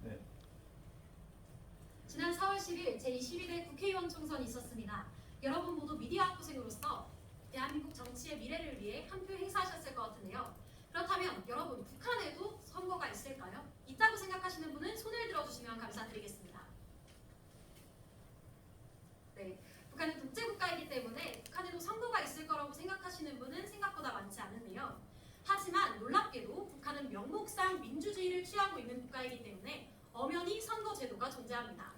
네. 지난 4월 10일 제22대 국회의원 총선이 있었습니다. 여러분 모두 미디어 학부생으로서 대한민국 정치의 미래를 위해 한 표 행사하셨을 것 같은데요. 그렇다면 여러분, 북한에도 선거가 있을까요? 있다고 생각하시는 분은 손을 들어주시면 감사드리겠습니다. 네, 북한은 독재국가이기 때문에 북한에도 선거가 있을 거라고 생각하시는 분은 생각보다 많지 않은데요. 하지만 놀랍게도 북한은 명목상 민주주의를 취하고 있는 국가이기 때문에 엄연히 선거 제도가 존재합니다.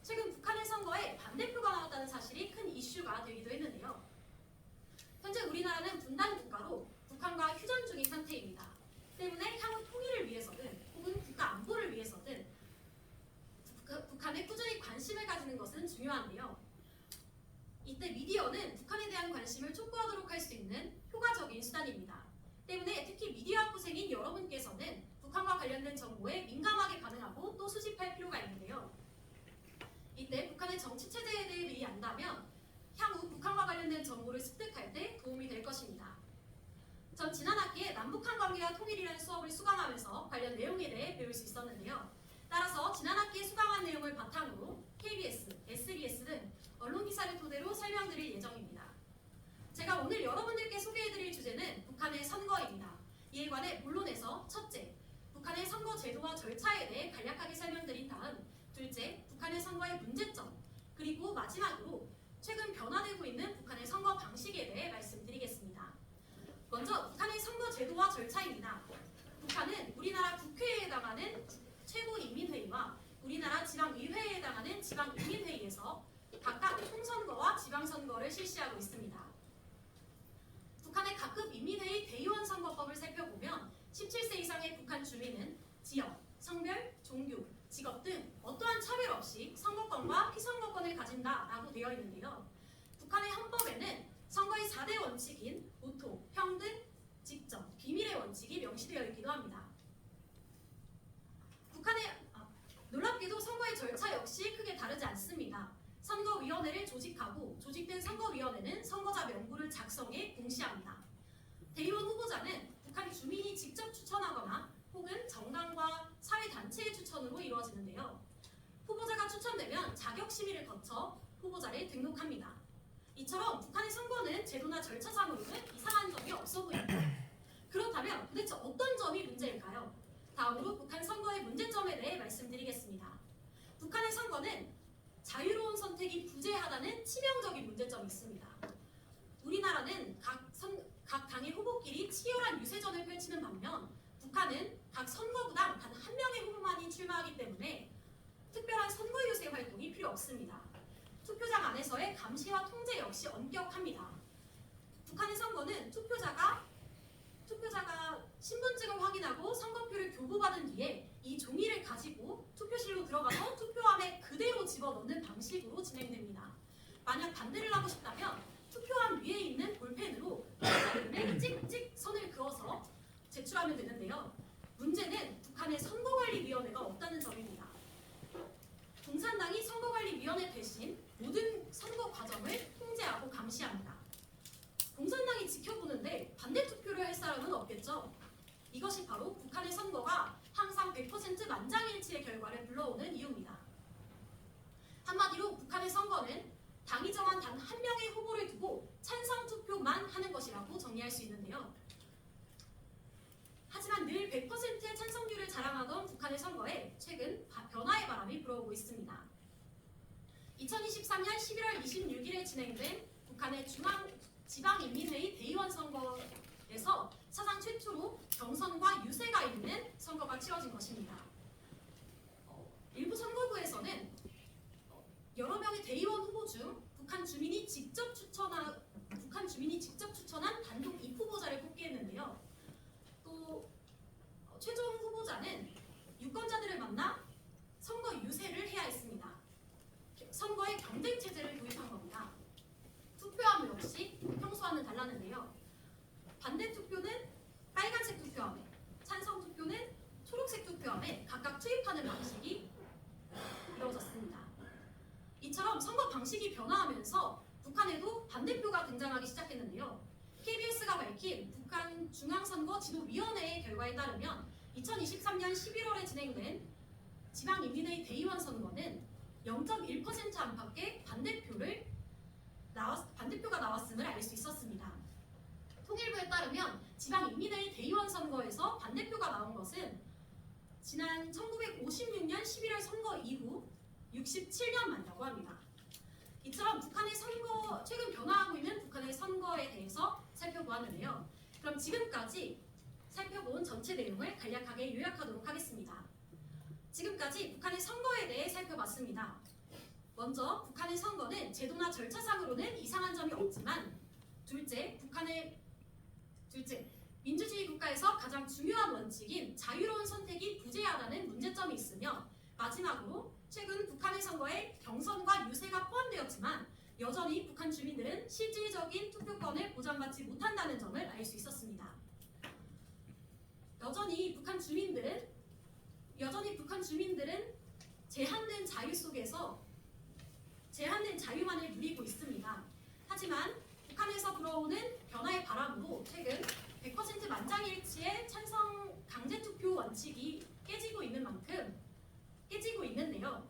최근 북한의 선거에 반대표가 나왔다는 사실이 큰 이슈가 되기도 했는데요. 현재 우리나라는 분단 국가로 북한과 휴전 중인 상태입니다. 때문에 향후 통일을 위해서든 혹은 국가 안보를 위해서든 북한에 꾸준히 관심을 가지는 것은 중요한데요. 이때 미디어는 북한에 대한 관심을 촉구하도록 할 수 있는 효과적인 수단입니다. 때문에 특히 미디어 학부생인 여러분께서는 북한과 관련된 정보에 민감하게 반응하고 또 수집할 필요가 있는데요. 이때 북한의 정치 체제에 대해 미리 안다면 향후 북한과 관련된 정보를 습득할 때 도움이 될 것입니다. 전 지난 학기에 남북한 관계와 통일이라는 수업을 수강하면서 관련 내용에 대해 배울 수 있었는데요. 따라서 지난 학기에 수강한 내용을 바탕으로 KBS, SBS 등 언론 기사를 토대로 설명드릴 예정입니다. 제가 오늘 여러분들께 소개해드릴 주제는 북한의 선거입니다. 이에 관해 본론에서 첫째, 북한의 선거 제도와 절차에 대해 간략하게 설명드린 다음 둘째, 북한의 선거의 문제점, 그리고 마지막으로 최근 변화되고 있는 북한의 선거 방식에 대해 말씀드리겠습니다. 먼저 북한의 선거 제도와 절차입니다. 북한은 우리나라 국회에 해당하는 최고인민회의와 우리나라 지방의회에 해당하는 지방인민회의에서 각각 총선거와 지방선거를 실시하고 있습니다. 북한의 각급 인민회의 대의원 선거법을 살펴보면 17세 이상의 북한 주민은 지역, 성별, 종교, 직업 등 어떠한 차별 없이 선거권과 피선거권을 가진다라고 되어 있는데요. 북한의 헌법에는 선거의 4대 원칙인 보통, 평등, 직접, 비밀의 원칙이 명시되어 있기도 합니다. 놀랍게도 선거의 절차 역시 크게 다르지 않습니다. 선거위원회를 조직하고 조직된 선거위원회는 선거자 명부를 작성해 공시합니다. 대의원 후보자는 북한 주민이 직접 추천하거나 혹은 정당과 사회단체의 추천으로 이루어지는데요. 후보자가 추천되면 자격심의를 거쳐 후보자를 등록합니다. 이처럼 북한의 선거는 제도나 절차상으로는 이상한 점이 없어 보입니다. 그렇다면 도대체 어떤 점이 문제일까요? 다음으로 북한 선거의 문제점에 대해 말씀드리겠습니다. 북한의 선거는 자유로운 선택이 부재하다는 치명적인 문제점이 있습니다. 우리나라는 각 당의 후보끼리 치열한 유세전을 펼치는 반면 북한은 각 선거구당 단 한 명의 후보만이 출마하기 때문에 특별한 선거 유세 활동이 필요 없습니다. 투표장 안에서의 감시와 통제 역시 엄격합니다. 북한의 선거는 투표자가 신분증을 확인하고 선거표를 교부받은 뒤에 이 종이를 가지고 투표실로 들어가서 투표함에 그대로 집어넣는 방식으로 진행됩니다. 만약 반대를 하고 싶다면 투표함 위에 있는 볼펜으로 찍찍 선을 그어서 제출하면 되는데요. 문제는 북한에 선거관리위원회가 없다는 점입니다. 공산당이 선거관리위원회 대신 모든 선거 과정을 통제하고 감시합니다. 공산당이 지켜보는데 반대 투표를 할 사람은 없겠죠. 이것이 바로 북한의 선거가 항상 100% 만장일치의 결과를 불러오는 이유입니다. 한마디로 북한의 선거는 당이 정한 단 한 명의 후보를 두고 찬성 투표만 하는 것이라고 정리할 수 있는데요. 하지만 늘 100%의 찬성률을 자랑하던 북한의 선거에 최근 변화의 바람이 불어오고 있습니다. 2023년 11월 26일에 진행된 북한의 지방인민회의 대의원 선거에서 사상 최초로 경선과 유세가 있는 선거가 치러진 것입니다. 일부 선거구에서는 여러 명의 대의원 후보 중 북한 주민이 직접 추천한 단독 입후보자를 뽑게 했는데요. 또 최종 후보자는 유권자들을 만나 선거 유세를 해야 했습니다. 선거에 경쟁 체제를 도입한 겁니다. 투표함 역시 평소와는 달랐는데요. 반대 투표는 빨간색 투표함에, 찬성 투표는 초록색 투표함에 각각 투입하는 방식이 이루어졌습니다. 이처럼 선거 방식이 변화하면서 북한에도 반대표가 등장하기 시작했는데요. KBS가 밝힌 북한 중앙선거 지도위원회의 결과에 따르면 2023년 11월에 진행된 지방인민회의 대의원 선거는 0.1% 안팎의 반대표가 나왔음을 알 수 있었습니다. 통일부에 따르면 지방인민회의 대의원 선거에서 반대표가 나온 것은 지난 1956년 11월 선거 이후 67년 만이라고 합니다. 이처럼 최근 변화하고 있는 북한의 선거에 대해서 살펴보았는데요. 그럼 지금까지 살펴본 전체 내용을 간략하게 요약하도록 하겠습니다. 지금까지 북한의 선거에 대해 살펴봤습니다. 먼저 북한의 선거는 제도나 절차상으로는 이상한 점이 없지만 둘째, 민주주의 국가에서 가장 중요한 원칙인 자유로운 선택이 부재하다는 문제점이 있으며 마지막으로 최근 북한의 선거에 경선과 유세가 포함되었지만 여전히 북한 주민들은 실질적인 투표권을 보장받지 못한다는 점을 알 수 있었습니다. 여전히 북한 주민들은 제한된 자유만을 누리고 있습니다. 하지만 북한에서 불어오는 변화의 바람으로 최근 100% 만장일치의 찬성 강제투표 원칙이 깨지고 있는데요.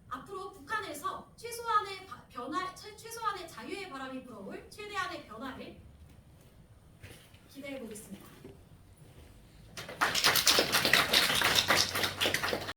앞으로 북한에서 최소한의 자유의 바람이 불어올 최대한의 변화를 기대해 보겠습니다.